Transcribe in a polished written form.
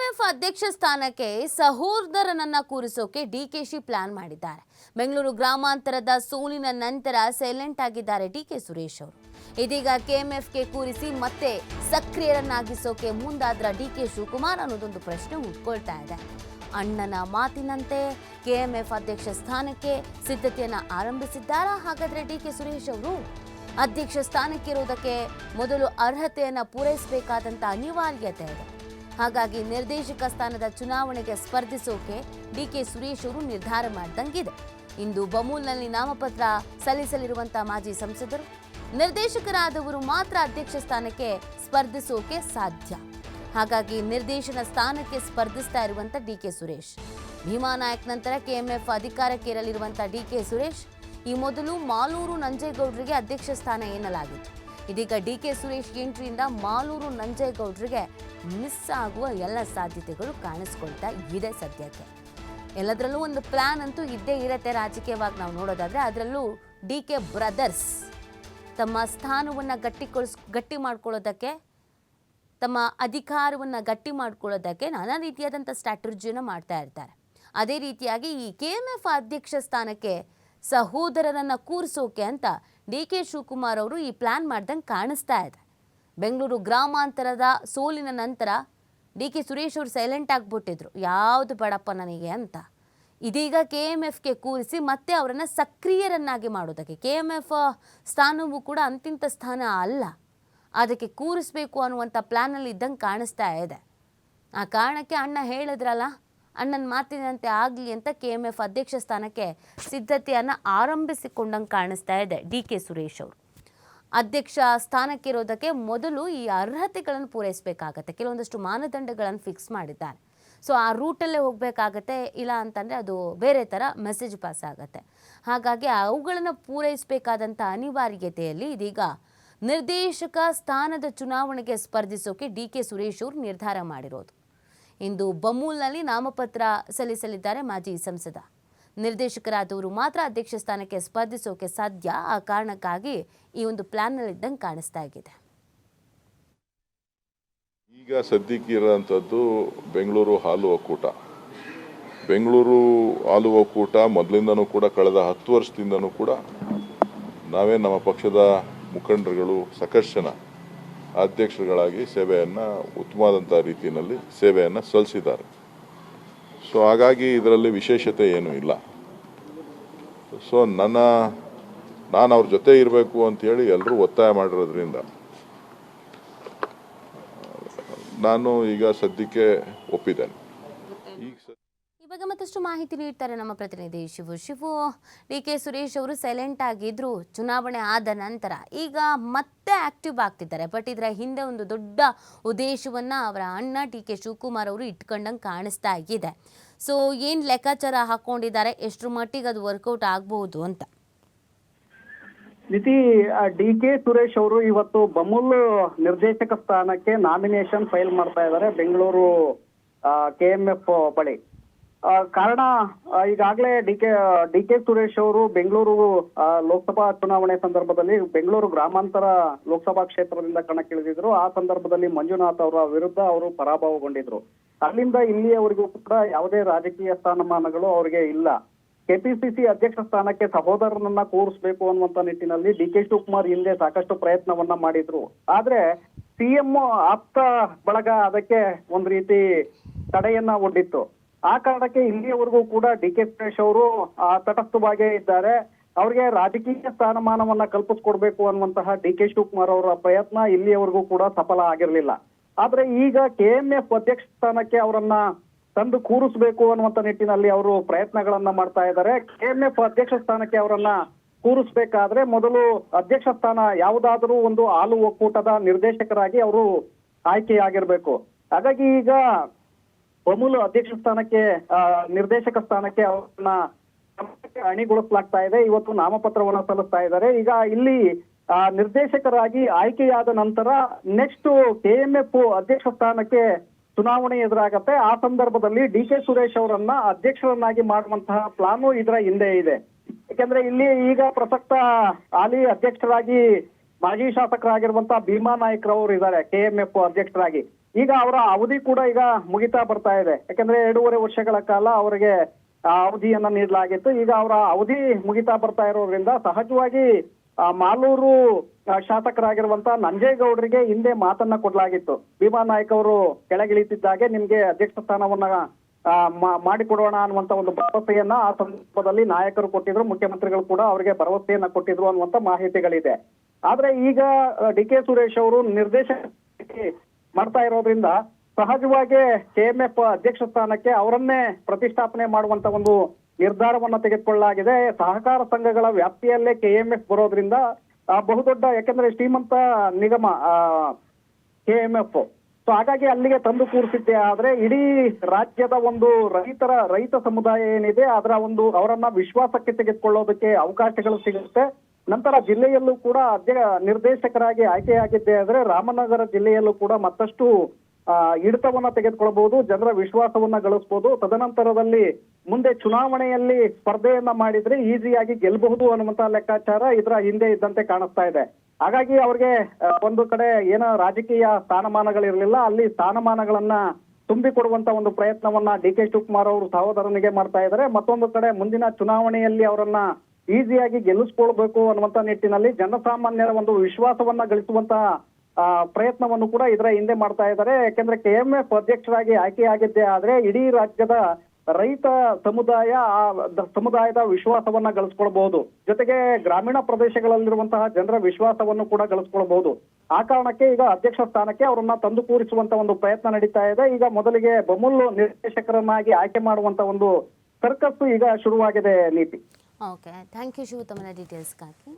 KMF ಅಧ್ಯಕ್ಷ ಸ್ಥಾನಕ್ಕೆ ಸಹೋದರನನ್ನ ಕೂರಿಸೋಕೆ DKShi plan ಮಾಡಿದ್ದಾರೆ. ಬೆಂಗಳೂರು ಗ್ರಾಮಾಂತರದ ಸೋಲಿನ ನಂತರ ಸೈಲೆಂಟ್ ಆಗಿದ್ದಾರೆ ಡಿಕೆ ಸುರೇಶ್ ಅವರು. ಇದೀಗ ಕೆಎಂಎಫ್ಗೆ ಕೂರಿಸಿ ಮತ್ತೆ ಸಕ್ರಿಯರನ್ನಾಗಿಸೋಕೆ ಮುಂದಾದ್ರ ಡಿಕೆ ಶಿವಕುಮಾರ್ ಅನ್ನೋದೊಂದು ಪ್ರಶ್ನೆ ಹುಟ್ಕೊಳ್ತಾ ಇದೆ. ಅಣ್ಣನ ಮಾತಿನಂತೆ ಕೆಎಂಎಫ್ ಅಧ್ಯಕ್ಷ ಸ್ಥಾನಕ್ಕೆ ಸಿದ್ಧತೆಯನ್ನ ಆರಂಭಿಸಿದ್ದಾರಾ? ಹಾಗಾದ್ರೆ ಡಿಕೆ ಸುರೇಶ್ ಅವರು ಅಧ್ಯಕ್ಷ ಸ್ಥಾನಕ್ಕೆ ಇರೋದಕ್ಕೆ ಮೊದಲು ಅರ್ಹತೆಯನ್ನ ಪೂರೈಸಬೇಕಾದಂತ ಅನಿವಾರ್ಯತೆ ಇದೆ. ಹಾಗಾಗಿ ನಿರ್ದೇಶಕ ಸ್ಥಾನದ ಚುನಾವಣೆಗೆ ಸ್ಪರ್ಧಿಸೋಕೆ ಡಿಕೆ ಸುರೇಶ್ ಅವರು ನಿರ್ಧಾರ ಮಾಡಿದಂಗಿದೆ. ಇಂದು ಬಮೂಲ್ನಲ್ಲಿ ನಾಮಪತ್ರ ಸಲ್ಲಿಸಲಿರುವಂತಹ ಮಾಜಿ ಸಂಸದರು, ನಿರ್ದೇಶಕರಾದವರು ಮಾತ್ರ ಅಧ್ಯಕ್ಷ ಸ್ಥಾನಕ್ಕೆ ಸ್ಪರ್ಧಿಸೋಕೆ ಸಾಧ್ಯ. ಹಾಗಾಗಿ ನಿರ್ದೇಶನ ಸ್ಥಾನಕ್ಕೆ ಸ್ಪರ್ಧಿಸ್ತಾ ಇರುವಂತ ಡಿಕೆ ಸುರೇಶ್, ಭೀಮಾ ನಾಯಕ್ ನಂತರ ಕೆಎಂಎಫ್ ಅಧಿಕಾರಕ್ಕೆ ಇರಲಿರುವಂತ ಡಿಕೆ ಸುರೇಶ್ ಈ ಮೊದಲು ಮಾಲೂರು ನಂಜೇಗೌಡರಿಗೆ ಅಧ್ಯಕ್ಷ ಸ್ಥಾನ ಎನ್ನಲಾಗಿತ್ತು. ಇದೀಗ ಡಿಕೆ ಸುರೇಶ್ ಎಂಟ್ರಿಯಿಂದ ಮಾಲೂರು ನಂಜೇಗೌಡರಿಗೆ ಮಿಸ್ ಆಗುವ ಎಲ್ಲ ಸಾಧ್ಯತೆಗಳು ಕಾಣಿಸ್ಕೊಳ್ತಾ ಇದೆ. ಸದ್ಯಕ್ಕೆ ಎಲ್ಲದರಲ್ಲೂ ಒಂದು ಪ್ಲಾನ್ ಅಂತೂ ಇದ್ದೇ ಇರತ್ತೆ. ರಾಜಕೀಯವಾಗಿ ನಾವು ನೋಡೋದಾದ್ರೆ ಅದರಲ್ಲೂ ಡಿಕೆ ಬ್ರದರ್ಸ್ ತಮ್ಮ ಸ್ಥಾನವನ್ನು ಗಟ್ಟಿ ಮಾಡ್ಕೊಳ್ಳೋದಕ್ಕೆ, ತಮ್ಮ ಅಧಿಕಾರವನ್ನು ಗಟ್ಟಿ ಮಾಡ್ಕೊಳ್ಳೋದಕ್ಕೆ ನಾನಾ ರೀತಿಯಾದಂಥ ಸ್ಟ್ರಾಟಜಿಯನ್ನು ಮಾಡ್ತಾ ಇರ್ತಾರೆ. ಅದೇ ರೀತಿಯಾಗಿ ಈ ಕೆಎಂಎಫ್ ಅಧ್ಯಕ್ಷ ಸ್ಥಾನಕ್ಕೆ ಸಹೋದರರನ್ನು ಕೂರಿಸೋಕೆ ಅಂತ ಡಿಕೆ ಶಿವಕುಮಾರ್ ಅವರು ಈ ಪ್ಲಾನ್ ಮಾಡ್ದಂಗೆ ಕಾಣಿಸ್ತಾ ಇದೆ. ಬೆಂಗಳೂರು ಗ್ರಾಮಾಂತರದ ಸೋಲಿನ ನಂತರ ಡಿಕೆ ಸುರೇಶ್ ಅವರು ಸೈಲೆಂಟ್ ಆಗಿಬಿಟ್ಟಿದ್ರು, ಯಾವುದು ಬೇಡಪ್ಪ ನನಗೆ ಅಂತ. ಇದೀಗ ಕೆಎಂಎಫ್ಗೆ ಕೂರಿಸಿ ಮತ್ತೆ ಅವರನ್ನು ಸಕ್ರಿಯರನ್ನಾಗಿ ಮಾಡೋದಕ್ಕೆ, ಕೆಎಂಎಫ್ ಸ್ಥಾನವೂ ಕೂಡ ಅಂತಿಂತ ಸ್ಥಾನ ಅಲ್ಲ, ಅದಕ್ಕೆ ಕೂರಿಸ್ಬೇಕು ಅನ್ನುವಂಥ ಪ್ಲ್ಯಾನಲ್ಲಿ ಇದ್ದಂಗೆ ಕಾಣಿಸ್ತಾ ಇದೆ. ಆ ಕಾರಣಕ್ಕೆ ಅಣ್ಣ ಹೇಳಿದ್ರಲ್ಲ, ಅಣ್ಣನ ಮಾತಿನಂತೆ ಆಗಲಿ ಅಂತ ಕೆಎಂಎಫ್ ಅಧ್ಯಕ್ಷ ಸ್ಥಾನಕ್ಕೆ ಸಿದ್ಧತೆಯನ್ನು ಆರಂಭಿಸಿಕೊಂಡಂಗೆ ಕಾಣಿಸ್ತಾ ಇದೆ ಡಿಕೆ ಸುರೇಶ್ ಅವರು. ಅಧ್ಯಕ್ಷ ಸ್ಥಾನಕ್ಕೆ ಇರೋದಕ್ಕೆ ಮೊದಲು ಈ ಅರ್ಹತೆಗಳನ್ನು ಪೂರೈಸಬೇಕಾಗತ್ತೆ. ಕೆಲವೊಂದಷ್ಟು ಮಾನದಂಡಗಳನ್ನು ಫಿಕ್ಸ್ ಮಾಡಿದ್ದಾರೆ. ಸೊ ಆ ರೂಟಲ್ಲೇ ಹೋಗಬೇಕಾಗತ್ತೆ, ಇಲ್ಲ ಅಂತಂದರೆ ಅದು ಬೇರೆ ಥರ ಮೆಸೇಜ್ ಪಾಸ್ ಆಗುತ್ತೆ. ಹಾಗಾಗಿ ಅವುಗಳನ್ನು ಪೂರೈಸಬೇಕಾದಂಥ ಅನಿವಾರ್ಯತೆಯಲ್ಲಿ ಇದೀಗ ನಿರ್ದೇಶಕ ಸ್ಥಾನದ ಚುನಾವಣೆಗೆ ಸ್ಪರ್ಧಿಸೋಕೆ ಡಿಕೆ ಸುರೇಶ್ ಅವರು ನಿರ್ಧಾರ ಮಾಡಿರೋದು. ಇಂದು ಬಮೂಲ್ನಲ್ಲಿ ನಾಮಪತ್ರ ಸಲ್ಲಿಸಲಿದ್ದಾರೆ ಮಾಜಿ ಸಂಸದ. ನಿರ್ದೇಶಕರಾದವರು ಮಾತ್ರ ಅಧ್ಯಕ್ಷ ಸ್ಥಾನಕ್ಕೆ ಸ್ಪರ್ಧಿಸೋಕೆ ಸಾಧ್ಯ. ಆ ಕಾರಣಕ್ಕಾಗಿ ಈ ಒಂದು ಪ್ಲಾನ್ನಲ್ಲಿದ್ದಂಗೆ ಕಾಣಿಸ್ತಾ ಇದೆ. ಈಗ ಸದ್ಯಕ್ಕೆ ಇರೋಂಥದ್ದು ಬೆಂಗಳೂರು ಹಾಲು ಒಕ್ಕೂಟ. ಬೆಂಗಳೂರು ಹಾಲು ಒಕ್ಕೂಟ ಮೊದಲಿಂದನೂ ಕೂಡ ಕಳೆದ 10 ವರ್ಷದಿಂದನೂ ಕೂಡ ನಾವೇ ನಮ್ಮ ಪಕ್ಷದ ಮುಖಂಡರುಗಳು ಸಾಕಷ್ಟು ಜನ ಅಧ್ಯಕ್ಷರುಗಳಾಗಿ ಸೇವೆಯನ್ನು ಉತ್ತಮವಾದಂಥ ರೀತಿಯಲ್ಲಿ ಸೇವೆಯನ್ನು ಸಲ್ಲಿಸಿದ್ದಾರೆ. ಸೊ ಹಾಗಾಗಿ ಇದರಲ್ಲಿ ವಿಶೇಷತೆ ಏನೂ ಇಲ್ಲ. ಸೊ ನಾನು ಅವ್ರ ಜೊತೆ ಇರಬೇಕು ಅಂಥೇಳಿ ಎಲ್ಲರೂ ಒತ್ತಾಯ ಮಾಡಿರೋದ್ರಿಂದ ನಾನು ಈಗ ಸದ್ಯಕ್ಕೆ ಒಪ್ಪಿದ್ದೇನೆ. ಇವಾಗ ಮತ್ತಷ್ಟು ಮಾಹಿತಿ ನೀಡ್ತಾರೆ ನಮ್ಮ ಪ್ರತಿನಿಧಿ ಶಿವು. ಡಿಕೆ ಸುರೇಶ್ ಅವರು ಸೈಲೆಂಟ್ ಆಗಿದ್ರು ಚುನಾವಣೆ ಆದ ನಂತರ, ಈಗ ಮತ್ತೆ ಆಕ್ಟಿವ್ ಆಗ್ತಿದ್ದಾರೆ. ಬಟ್ ಇದರ ಹಿಂದೆ ಒಂದು ದೊಡ್ಡ ಉದ್ದೇಶವನ್ನ ಅವರ ಅಣ್ಣ ಡಿಕೆ ಶಿವಕುಮಾರ್ ಅವರು ಇಟ್ಕೊಂಡಂಗೆ ಕಾಣಿಸ್ತಾ ಇದೆ. ಸೊ ಏನು ಲೆಕ್ಕಾಚಾರ ಹಾಕೊಂಡಿದ್ದಾರೆ, ಎಷ್ಟರ ಮಟ್ಟಿಗೆ ಅದು ವರ್ಕೌಟ್ ಆಗಬಹುದು ಅಂತ? ಡಿಕೆ ಸುರೇಶ್ ಅವರು ಇವತ್ತು ಬಮೂಲ್ ನಿರ್ದೇಶಕ ಸ್ಥಾನಕ್ಕೆ ನಾಮಿನೇಷನ್ ಫೈಲ್ ಮಾಡ್ತಾ ಇದ್ದಾರೆ ಬೆಂಗಳೂರು ಕೆಎಂಎಫ್ ಬಳಿ. ಕಾರಣ, ಈಗಾಗಲೇ ಡಿಕೆ ಸುರೇಶ್ ಅವರು ಬೆಂಗಳೂರು ಲೋಕಸಭಾ ಚುನಾವಣೆ ಸಂದರ್ಭದಲ್ಲಿ ಬೆಂಗಳೂರು ಗ್ರಾಮಾಂತರ ಲೋಕಸಭಾ ಕ್ಷೇತ್ರದಿಂದ ಕಣಕ್ಕಿಳಿದಿದ್ರು. ಆ ಸಂದರ್ಭದಲ್ಲಿ ಮಂಜುನಾಥ್ ಅವರ ವಿರುದ್ಧ ಅವರು ಪರಾಭವಗೊಂಡಿದ್ರು. ಅಲ್ಲಿಂದ ಇಲ್ಲಿಯವರೆಗೂ ಕೂಡ ಯಾವುದೇ ರಾಜಕೀಯ ಸ್ಥಾನಮಾನಗಳು ಅವರಿಗೆ ಇಲ್ಲ. ಕೆಪಿಸಿಸಿ ಅಧ್ಯಕ್ಷ ಸ್ಥಾನಕ್ಕೆ ಸಹೋದರನನ್ನ ಕೂರಿಸಬೇಕು ಅನ್ನುವಂತ ನಿಟ್ಟಿನಲ್ಲಿ ಡಿಕೆ ಶಿವಕುಮಾರ್ ಹಿಂದೆ ಸಾಕಷ್ಟು ಪ್ರಯತ್ನವನ್ನ ಮಾಡಿದ್ರು. ಆದ್ರೆ ಸಿಎಂ ಆಪ್ತ ಬಳಗ ಅದಕ್ಕೆ ಒಂದ್ ರೀತಿ ತಡೆಯನ್ನ ಒಡ್ಡಿತ್ತು. ಆ ಕಾರಣಕ್ಕೆ ಇಲ್ಲಿಯವರೆಗೂ ಕೂಡ ಡಿಕೆ ಸುರೇಶ್ ಅವರು ತಟಸ್ಥವಾಗೇ ಇದ್ದಾರೆ. ಅವ್ರಿಗೆ ರಾಜಕೀಯ ಸ್ಥಾನಮಾನವನ್ನ ಕಲ್ಪಿಸ್ಕೊಡ್ಬೇಕು ಅನ್ನುವಂತಹ ಡಿಕೆ ಶಿವಕುಮಾರ್ ಅವರ ಪ್ರಯತ್ನ ಇಲ್ಲಿಯವರೆಗೂ ಕೂಡ ಸಫಲ ಆಗಿರ್ಲಿಲ್ಲ. ಆದ್ರೆ ಈಗ ಕೆಎಂಎಫ್ ಅಧ್ಯಕ್ಷ ಸ್ಥಾನಕ್ಕೆ ಅವರನ್ನ ತಂದು ಕೂರಿಸಬೇಕು ಅನ್ನುವಂತ ನಿಟ್ಟಿನಲ್ಲಿ ಅವರು ಪ್ರಯತ್ನಗಳನ್ನ ಮಾಡ್ತಾ ಇದ್ದಾರೆ. ಕೆಎಂಎಫ್ ಅಧ್ಯಕ್ಷ ಸ್ಥಾನಕ್ಕೆ ಅವರನ್ನ ಕೂರಿಸ್ಬೇಕಾದ್ರೆ ಮೊದಲು ಅಧ್ಯಕ್ಷ ಸ್ಥಾನ ಯಾವುದಾದ್ರೂ ಒಂದು ಹಾಲು ಒಕ್ಕೂಟದ ನಿರ್ದೇಶಕರಾಗಿ ಅವರು ಆಯ್ಕೆಯಾಗಿರ್ಬೇಕು. ಹಾಗಾಗಿ ಈಗ ಬಮೂಲ್ ಅಧ್ಯಕ್ಷ ಸ್ಥಾನಕ್ಕೆ ನಿರ್ದೇಶಕ ಸ್ಥಾನಕ್ಕೆ ಅವರನ್ನ ಅಣಿಗೊಳಿಸಲಾಗ್ತಾ ಇದೆ. ಇವತ್ತು ನಾಮಪತ್ರವನ್ನ ಸಲ್ಲಿಸ್ತಾ ಇದ್ದಾರೆ. ಈಗ ಇಲ್ಲಿ ನಿರ್ದೇಶಕರಾಗಿ ಆಯ್ಕೆಯಾದ ನಂತರ ನೆಕ್ಸ್ಟ್ ಕೆಎಂಎಫ್ ಅಧ್ಯಕ್ಷ ಸ್ಥಾನಕ್ಕೆ ಚುನಾವಣೆ ಎದುರಾಗತ್ತೆ. ಆ ಸಂದರ್ಭದಲ್ಲಿ ಡಿಕೆ ಸುರೇಶ್ ಅವರನ್ನ ಅಧ್ಯಕ್ಷರನ್ನಾಗಿ ಮಾಡುವಂತಹ ಪ್ಲಾನು ಇದರ ಹಿಂದೆ ಇದೆ. ಯಾಕಂದ್ರೆ ಇಲ್ಲಿ ಈಗ ಪ್ರಸಕ್ತ ಹಾಲಿ ಅಧ್ಯಕ್ಷರಾಗಿ ಮಾಜಿ ಶಾಸಕರಾಗಿರುವಂತಹ ಭೀಮಾ ನಾಯ್ಕರವರು ಇದ್ದಾರೆ ಕೆಎಂಎಫ್ ಅಧ್ಯಕ್ಷರಾಗಿ. ಈಗ ಅವರ ಅವಧಿ ಕೂಡ ಈಗ ಮುಗಿತಾ ಬರ್ತಾ ಇದೆ. ಯಾಕಂದ್ರೆ 2.5 ವರ್ಷಗಳ ಕಾಲ ಅವರಿಗೆ ಆ ಅವಧಿಯನ್ನ ನೀಡಲಾಗಿತ್ತು. ಈಗ ಅವರ ಅವಧಿ ಮುಗಿತಾ ಬರ್ತಾ ಇರೋದ್ರಿಂದ ಸಹಜವಾಗಿ ಮಾಲೂರು ಶಾಸಕರಾಗಿರುವಂತ ನಂಜೇಗೌಡರಿಗೆ ಹಿಂದೆ ಮಾತನ್ನ ಕೊಡ್ಲಾಗಿತ್ತು. ಭೀಮಾ ನಾಯ್ಕ ಅವರು ಕೆಳಗಿಳಿತಿದ್ದಾಗೆ ನಿಮ್ಗೆ ಅಧ್ಯಕ್ಷ ಸ್ಥಾನವನ್ನ ಮಾಡಿಕೊಡೋಣ ಅನ್ನುವಂತ ಒಂದು ಭರವಸೆಯನ್ನ ಆ ಸಂದರ್ಭದಲ್ಲಿ ನಾಯಕರು ಕೊಟ್ಟಿದ್ರು, ಮುಖ್ಯಮಂತ್ರಿಗಳು ಕೂಡ ಅವರಿಗೆ ಭರವಸೆಯನ್ನ ಕೊಟ್ಟಿದ್ರು ಅನ್ನುವಂತ ಮಾಹಿತಿಗಳಿದೆ. ಆದ್ರೆ ಈಗ ಡಿ.ಕೆ. ಸುರೇಶ್ ಅವರು ನಿರ್ದೇಶಕ ಮಾಡ್ತಾ ಇರೋದ್ರಿಂದ ಸಹಜವಾಗಿ KMF ಅಧ್ಯಕ್ಷ ಸ್ಥಾನಕ್ಕೆ ಅವರನ್ನೇ ಪ್ರತಿಷ್ಠಾಪನೆ ಮಾಡುವಂತ ಒಂದು ನಿರ್ಧಾರವನ್ನ ತೆಗೆದುಕೊಳ್ಳಲಾಗಿದೆ. ಸಹಕಾರ ಸಂಘಗಳ ವ್ಯಾಪ್ತಿಯಲ್ಲೇ KMF ಬರೋದ್ರಿಂದ ಬಹುದೊಡ್ಡ, ಯಾಕಂದ್ರೆ ಶ್ರೀಮಂತ ನಿಗಮ KMF. ಸೊ ಹಾಗಾಗಿ ಅಲ್ಲಿಗೆ ತಂದು ಕೂರಿಸಿದ್ದೆ ಆದ್ರೆ ಇಡೀ ರಾಜ್ಯದ ಒಂದು ರೈತ ಸಮುದಾಯ ಏನಿದೆ ಅದರ ಒಂದು ಅವರನ್ನ ವಿಶ್ವಾಸಕ್ಕೆ ತೆಗೆದುಕೊಳ್ಳೋದಕ್ಕೆ ಅವಕಾಶಗಳು ಸಿಗುತ್ತೆ. ನಂತರ ಜಿಲ್ಲೆಯಲ್ಲೂ ಕೂಡ ನಿರ್ದೇಶಕರಾಗಿ ಆಯ್ಕೆಯಾಗಿದ್ದೆ ಆದ್ರೆ ರಾಮನಗರ ಜಿಲ್ಲೆಯಲ್ಲೂ ಕೂಡ ಮತ್ತಷ್ಟು ಹಿಡಿತವನ್ನ ತೆಗೆದುಕೊಳ್ಬಹುದು, ಜನರ ವಿಶ್ವಾಸವನ್ನ ಗಳಿಸಬಹುದು. ತದನಂತರದಲ್ಲಿ ಮುಂದೆ ಚುನಾವಣೆಯಲ್ಲಿ ಸ್ಪರ್ಧೆಯನ್ನ ಮಾಡಿದ್ರೆ ಈಸಿಯಾಗಿ ಗೆಲ್ಲಬಹುದು ಅನ್ನುವಂತ ಲೆಕ್ಕಾಚಾರ ಇದರ ಹಿಂದೆ ಇದ್ದಂತೆ ಕಾಣಿಸ್ತಾ ಇದೆ. ಹಾಗಾಗಿ ಅವ್ರಿಗೆ ಒಂದು ಕಡೆ ಏನೋ ರಾಜಕೀಯ ಸ್ಥಾನಮಾನಗಳಿರ್ಲಿಲ್ಲ, ಅಲ್ಲಿ ಸ್ಥಾನಮಾನಗಳನ್ನ ತುಂಬಿಕೊಡುವಂತ ಒಂದು ಪ್ರಯತ್ನವನ್ನ ಡಿ.ಕೆ. ಶಿವಕುಮಾರ್ ಅವರು ಸಹೋದರನಿಗೆ ಮಾಡ್ತಾ ಇದ್ದಾರೆ. ಮತ್ತೊಂದು ಕಡೆ ಮುಂದಿನ ಚುನಾವಣೆಯಲ್ಲಿ ಅವರನ್ನ ಈಸಿಯಾಗಿ ಗೆಲ್ಲಿಸ್ಕೊಳ್ಬೇಕು ಅನ್ನುವಂತ ನಿಟ್ಟಿನಲ್ಲಿ ಜನಸಾಮಾನ್ಯರ ಒಂದು ವಿಶ್ವಾಸವನ್ನ ಗಳಿಸುವಂತ ಪ್ರಯತ್ನವನ್ನು ಕೂಡ ಇದರ ಹಿಂದೆ ಮಾಡ್ತಾ ಇದ್ದಾರೆ. ಯಾಕೆಂದ್ರೆ KMF ಅಧ್ಯಕ್ಷರಾಗಿ ಆಯ್ಕೆಯಾಗಿದ್ದೇ ಆದ್ರೆ ಇಡೀ ರಾಜ್ಯದ ರೈತ ಸಮುದಾಯದ ವಿಶ್ವಾಸವನ್ನ ಗಳಿಸ್ಕೊಳ್ಬಹುದು, ಜೊತೆಗೆ ಗ್ರಾಮೀಣ ಪ್ರದೇಶಗಳಲ್ಲಿರುವಂತಹ ಜನರ ವಿಶ್ವಾಸವನ್ನು ಕೂಡ ಗಳಿಸ್ಕೊಳ್ಬಹುದು. ಆ ಕಾರಣಕ್ಕೆ ಈಗ ಅಧ್ಯಕ್ಷ ಸ್ಥಾನಕ್ಕೆ ಅವರನ್ನ ತಂದು ಕೂರಿಸುವಂತ ಒಂದು ಪ್ರಯತ್ನ ನಡೀತಾ ಇದೆ. ಈಗ ಮೊದಲಿಗೆ ಬಮೂಲ್ ನಿರ್ದೇಶಕರನ್ನಾಗಿ ಆಯ್ಕೆ ಮಾಡುವಂತ ಒಂದು ಸರ್ಕಸ್ ಈಗ ಶುರುವಾಗಿದೆ. ನೀತಿ. ಓಕೆ, ಥ್ಯಾಂಕ್ ಯು ಶಿವು ತಮ್ಮ ಡೀಟೇಲ್ಸ್ಗಾಗಿ.